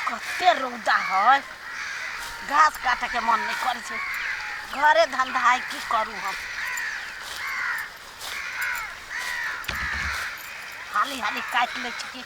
कते रौदा है, घास काटे के मन नहीं करे छे। घरे धंधा है, की करू हम। हाली हाली काट ले छी।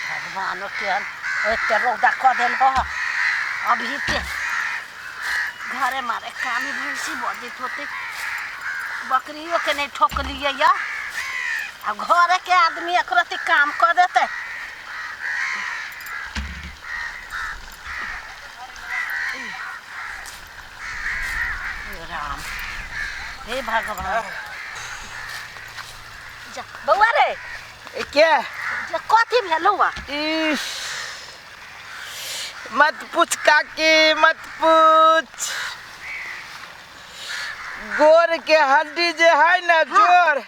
भगवान के एते रौदा कर देल हो। अभी के घरे मारे कामी भैंसी बजित होते, बकरियों के नहीं ठोक लिए या। अब घरे के आदमी एकरती काम कर देते। राम हे भगवान। जा बउआ रे, क्या कथी भेलौ? मत पूछ काकी, मत पूछ। गोर के हड्डी जे है ना, जोर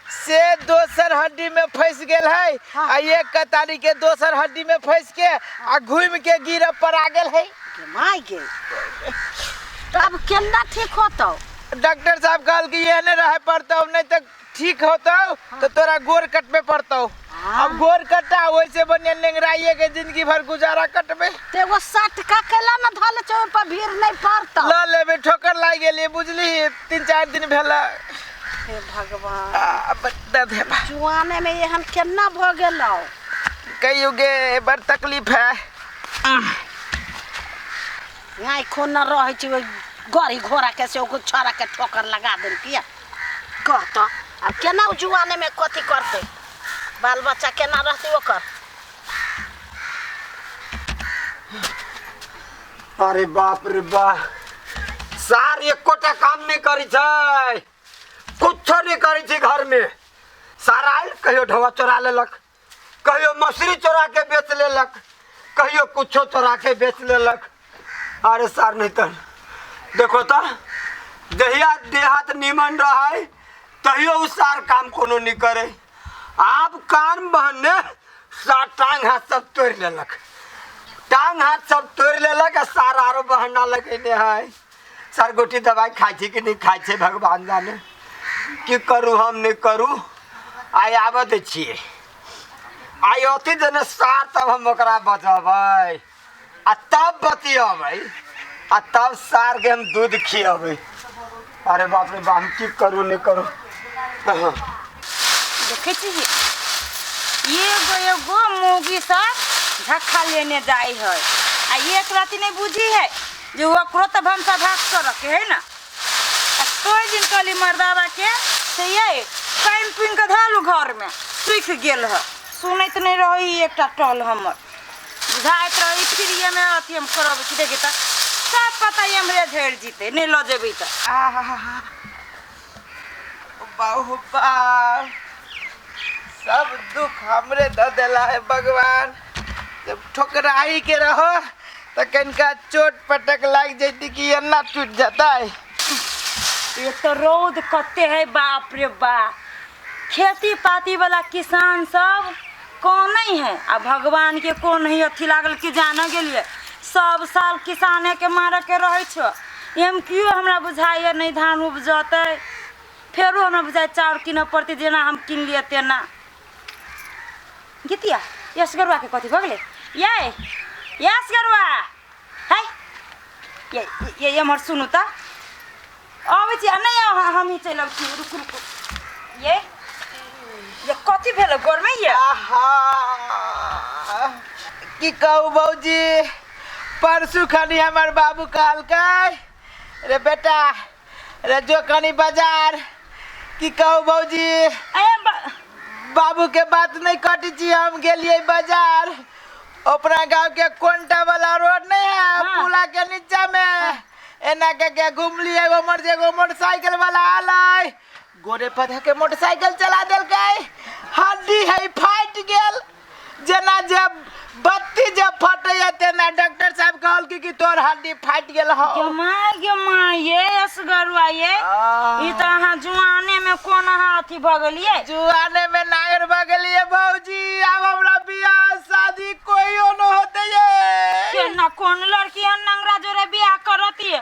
से दोसर हड्डी में फंस गेल है। आ एक कतारी के दोसर हड्डी में फंस के आ घूम के गिर पर आ गेल है। माय गे, तब केना ठीक होतौ? डॉक्टर साहब कहल कि ये नहीं रहे पड़ता, नहीं तो ठीक होता तो तोरा गोर कटबे पड़ता। अब गोर कटा वैसे बनिया लेंगराइए के जिंदगी भर गुजारा कटबे। तेगो सटका केला न धल चौ पर भीड़ नहीं पड़ता। ल लेबे, ठोकर लाग गेली बुझली। 3-4 दिन भेला। हे भगवान, बता दे जुआने में एहन केना भ गेलौ? कहियो गे बड़ तकलीफ है। यहाँ खून न रहे छी, गाड़ी घोड़ा के से ओको छोरा के ठोकर लगा देल किया कहता। अब केना जुआने में कथी करते? बाल बच्चा केना रहते ओकर? अरे बाप रे बाप, सार एकोटा काम नहीं करी छै, कुछ नहीं करी छै घर में। सारा आयल कहियो ढवा चोरा लेलक, कहियो मछली चोरा के बेच लेलक, कहियो कुछो चोरा के बेच लेलक। अरे सार नहीं तो देखो तो जहिया देहात निमन रहे तहियो उ सार काम कोनो नहीं करे। आप कान बहने सार टांग हाथ सब तोड़ लेलक, टांग हाथ सब तोड़ लेलक। सार आरो बहाना लगेने है। सार गोटी दवाई खाई थी कि नहीं खाई छे भगवान जाने। कि करूँ हम नहीं करूँ। आई आबे दे छिए, आई अति जने सार तब हम ओकरा बचबै आ तब बतियबै आ तब सार के हम दूध खियबै। अरे बाप रे बाप, हम की करूँ नहीं करूँ। देखे छी एगो मुर्गी सब झक्खा लेने जाए है आ एक राति नहीं बुझी है जो ओकरो तब हम सब भाग कर रखे है ना। कोई दिन कहली मर्दावा के से ये पाइन पीन के धालू घर में सूख गेल है। सुनत नहीं रही एकटा टल हमर बुझाइत रही। फिर ये में अथी हम करब कि देखे त सब पता ये हमरे झड़ जीते नहीं ल जेबी त। बाहु बा, सब दुख हमरे द देला है भगवान। जब ठोकराई के रहो तो कनका चोट पटक लग जाती कि ये ना टूट जाता है। ये तो रौद कते है बाप रे बाप। खेती पाती वाला किसान सब कौन नहीं है आ भगवान के कौन नहीं अथी लागल कि जाना गेलिए। सब साल किसाने के मारे के रहे छो। एम क्यों हमरा बुझाइए नहीं धान उपजते, फेरो हमरा बुझाए चाउर किन पड़ती जेना हम किन लिए तेना। गीतिया यस गरुआ के कथी भगले ये यस गरुआ है ये हमर सुनु त आबै छी नहीं हम ही चलब छी। रुक रुक ये कथी भेल गोर में ये? की कहू बौजी, परसू खनी हमार बाबू कहल रे बेटा रे जो कनी बाजार। की कहू बौजी, बाबू के बात नहीं कटी छी। हम गेलिए बाजार, अपना गांव के कोंटा वाला रोड नहीं है, पुला के नीचा में एना के घूम लिए। एगो मोटरसाइकिल वाला आलै, गोरे पधा के मोटरसाइकिल चला दिल गए। हड्डी है फाट गेल। जना जब बत्ती जब फटे तेना डॉक्टर साहब कहल कि तोर हड्डी फाट गेल हो। गमा ये असगरुआ ये ई त हां जुआने में कोन हाथी भगलिए? जुआने में नागर भगलिए भौजी। अब हमरा बियाह शादी कोइयो न होते ये। केना कोन लड़की नंगरा जोरे बियाह करती है?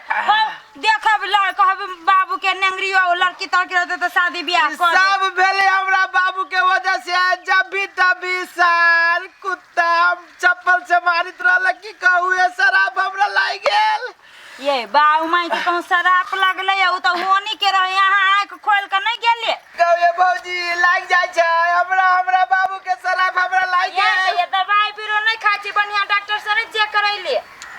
देखब ल कहब बाबू के नेंगरी और लड़की तड़की रहते तो शादी ब्याह कर दे। सब भेले हमरा बाबू के वजह से। जब भी तभी सार कुत्ता चप्पल से मारित रहल की कहू शराब हमरा लाग गेल। ये बाऊ माई के कहूं शराब लगले उ तो होनी के रहे यहाँ आंख खोल के नहीं गेले। कहू भौजी लाग जाय छै हमरा बाबू के शराब हमरा लाग गेल। ये दवाई बीरो नहीं खा छी बढ़िया डॉक्टर से चेक करैले।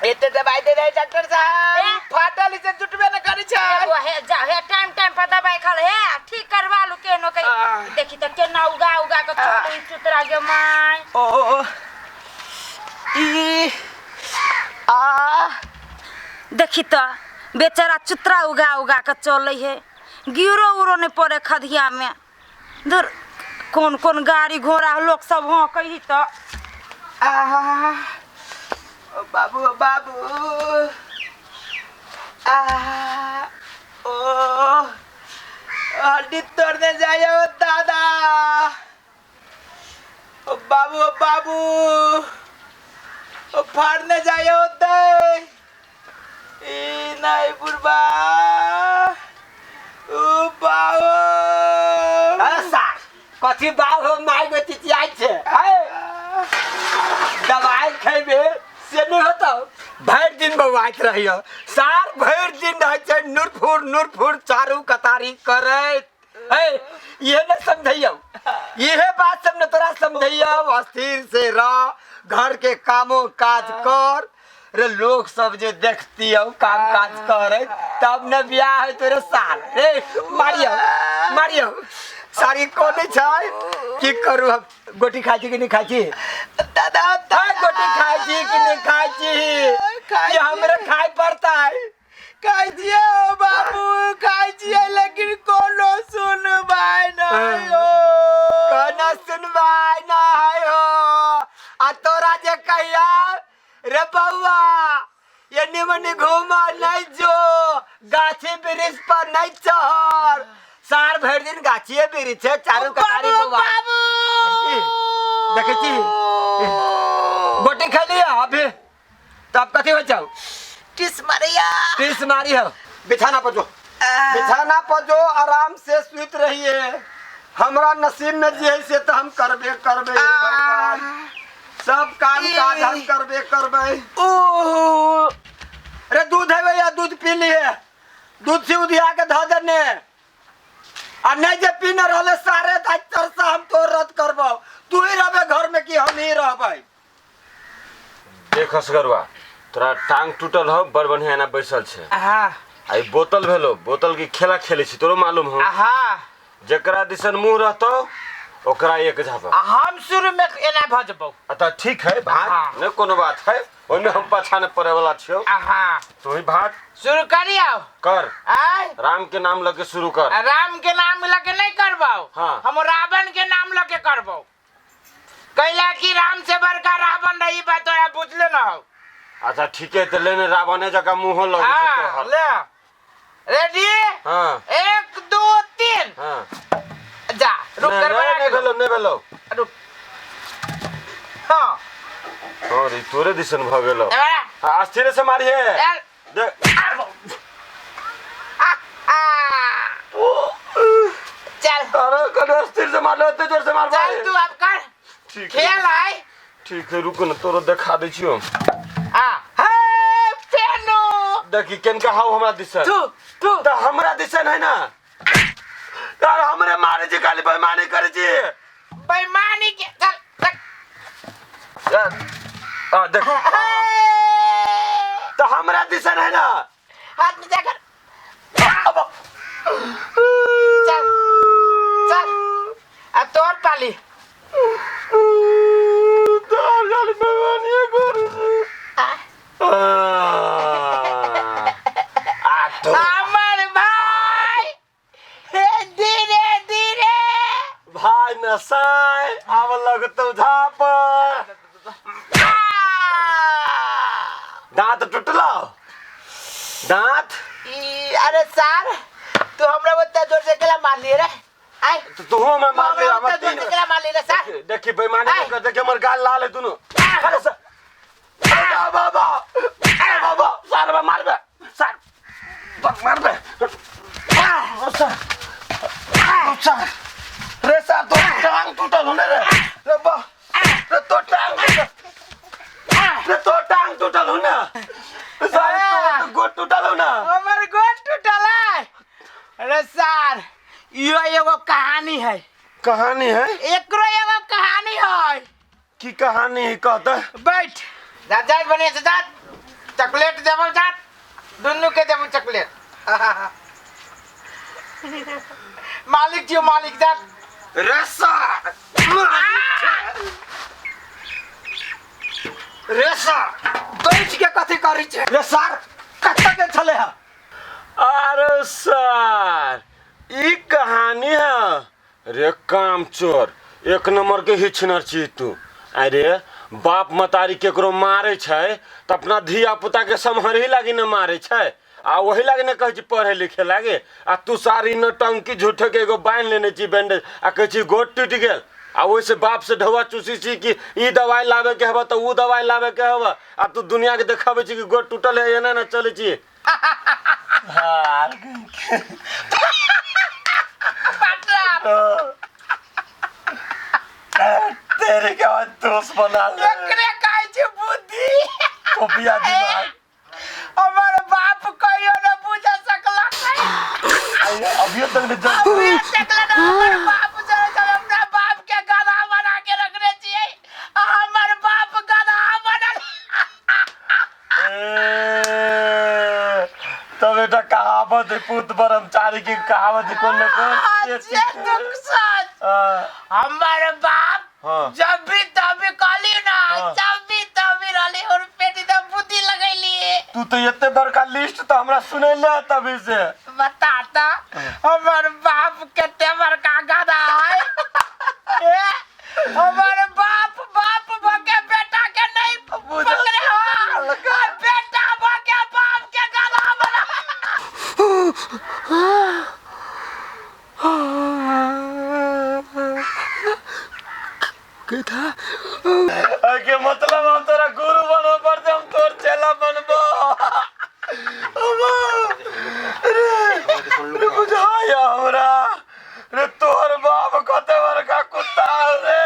एते दवाई दे रहे डॉक्टर साहब फाटल से जुटबे न करै छै। वो है जा है टाइम पर दवाई खा ले है ठीक करवा लू के नो कहीं देखी त केना उगा के छोड़ चुतरा के माई। ओ ई आ देखी त बेचारा चुतरा उगा के चले है गिरो उरो नहीं पड़े खदिया में। दूर कौन गाड़ी घोड़ा लोग सब हो कही तो ओ बाबू ओ हड्डी तोड़ने जाइए दादा। ओ बाबू ओ फाड़ने जाइए दे ई नहीं बुढ़बा ओ बाबू सार कथी बाल हो माय में चिचियाई छे दवाई खेबे से नहीं होता। भर दिन बवाइत रहियो सार भर दिन रह छै नुरफुर चारू कतारी करैत ये न समझैयो यह बात सब न तोरा समझैयो। अस्थिर से रह घर के कामों काज कर रे लोग सब जे देखती काम काज करे तब न ब्याह है तोरे साल रे मारियो सारी कोनी छै की करू हम गोटी खाई छी कि नहीं खाई छी दादा गोटी खाई छी कि नहीं खाई छी ये हमरे खाई पड़ता है। खाई छिए बाबू खाई छिए लेकिन कोनो सुनवाई नहीं हो। कोनो सुनवाई नहीं हो आ तोरा जे कहिया रे बउआ ये निमन घूमा नहीं जो गाछी वृक्ष पर नहीं चढ़ सार भर दिन गाछिए वृक्ष है चारू कतारी बउआ देखे छी गोटी खा लिया अभी तब कथी हो जाओ किस मारी हो बिछाना पर जो आराम से सुत रहिए। हमरा नसीब में जे है से तो हम करबे भगवान सब काम काज हम करबे। अरे दूध है भैया दूध पी लिए दूध से उधिया के ध देने आ नहीं जे पीने रहले सारे दाइतर से हम तो रद्द करबो। तू ही रहबे घर में कि हम ही रहबे। देख असगरवा तोरा टांग टूटल हो बड़ बढ़िया ना बैसल छे। आई बोतल भेलो बोतल की खेला खेले छी तोरो मालूम हो। जेकरा दिसन मुंह रहतो ओकरा एक झापा हम शुरू में एना भ जबौ त ठीक है भात न कोनो बात है ओमे हम पाछाने पड़े वाला छियो। तो ही भात शुरू करियो कर आय राम के नाम लेके शुरू कर। राम के नाम लेके नहीं करबो हम रावण के नाम लेके करबो। कैला की राम से बड़का रावण रही बात तोरा बुझले न हो। अच्छा ठीक है तो लेने रावण जगह मुंह लगे तो ले रेडी हां 1 2 3 हां जा रुक कर नहीं भेलो रुक हां और तोरे दिसन भ गेलो अस्थिर से मारी है देख चल अरे कने अस्थिर से मार लो ते जोर से मार चल तू अब कर ठीक खेल आए ठीक है रुको न तोरो देखा दै छियो। हे फेनो देखी केन का हाउ हमरा दिसन तू त हमरा दिसन है ना यार हमरे मारे जी काली बेईमानी करे जी बेईमानी के चल यार देख तो हमरा दिसन है ना हाथ में जाकर चल अब तोर पाली अमर भाई धीरे धीरे भाई नसाई अब लगतो झापर दांत टूटला दांत अरे सर तू हमरा बता जोर से केला मार लिए रे आय तो तू मैं मार ले हमरा जोर से केला मार लिए रे सर देखी बेईमानी कर देखे हमर गाल लाल है दोनों अरे सर बाबा सर मार बे सर तक मार बे रे सार तो टांग टूटल होने रे रे बा रे तो टांग टूटल होने सार तो गोट टूटल होने हमर गोट टूटल है। अरे सर यो एगो कहानी है। कहानी है एकरो एगो कहानी है। की कहानी है कहता बैठ जा जा बने से जा चॉकलेट देबो जा दुन्नु के देबो चॉकलेट मालिक जी मालिक जा रे सार रे सार बैठ के कथी करी छे रे सार कत्ता के चले है अरे सर ई कहानी है रे काम चोर एक नंबर के हिचनर छी तू। अरे बाप मतारी केकरो मारे छै त अपना धिया पुता के सम्हरही लागी न मारे छै आ वही लागी न कहै छी पढ़े लिखे लागे आ तू सारी नटंकी झूठे के एगो बांध लेने छी बैंडेज आ कहै छी गोट टूट गेल आ ओइसे बाप से ढवा चूसी छी कि ई दवाई लावे के हबा त ऊ दवाई लावे के हबा आ तू दुनिया के देखावे छी कि गोट टूटल है एना न चले छी। तेरे के बाद दोस्त बना ले एकरे कहै छै बुद्धि कोपिया दिमाग हमर बाप कहियो न बुझ सकला अभी तक नहीं जब अभी सकला न हमर बाप जरे जब अपना बाप के गधा बना के रखने छियै हमर बाप गधा बनल तब बेटा कहावत है पुत ब्रह्मचारी की कहावत है कौन हमर बाप हाँ। जब भी तभी कहली ना जब भी तभी रहली और पेटी त बुद्धि लगैली तू तो इतने बड़का लिस्ट तो हमरा सुने ले तभी से बताता हमर बाप केते बड़का गधा है हमर बाप बाप भके बेटा के नहीं पकड़े हो बेटा भके बाप के गधा बना के मतलब हम तेरा गुरु बनो पड़ते हम तोर चेला बनबो रे बुझाया हमरा रे तोर बाप कते बड़का कुत्ता रे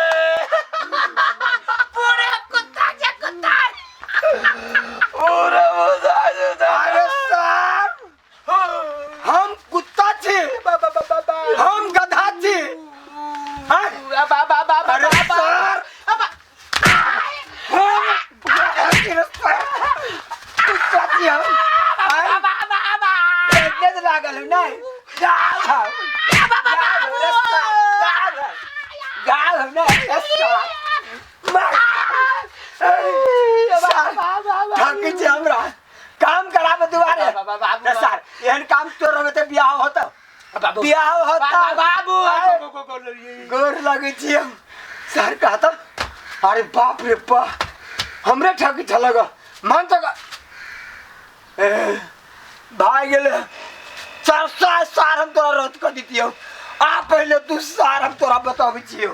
पूरे कुत्ता के कुत्ता पूरे बुझा अरे साहब हम कुत्ता छी हम गधा छी अरे सर लागल नहीं हमरा काम कराबे दुआरे सर एहन काम तोर रहबे त बियाह होता बियाह होता बाबू गोर लगे छी हम सर कहता अरे बाप रे बा हमरे ठग छलग मन तक भाई गेले सार हम तोरा रद्द कर दितियो आ पहले तू सार हम तोरा बताबै छियो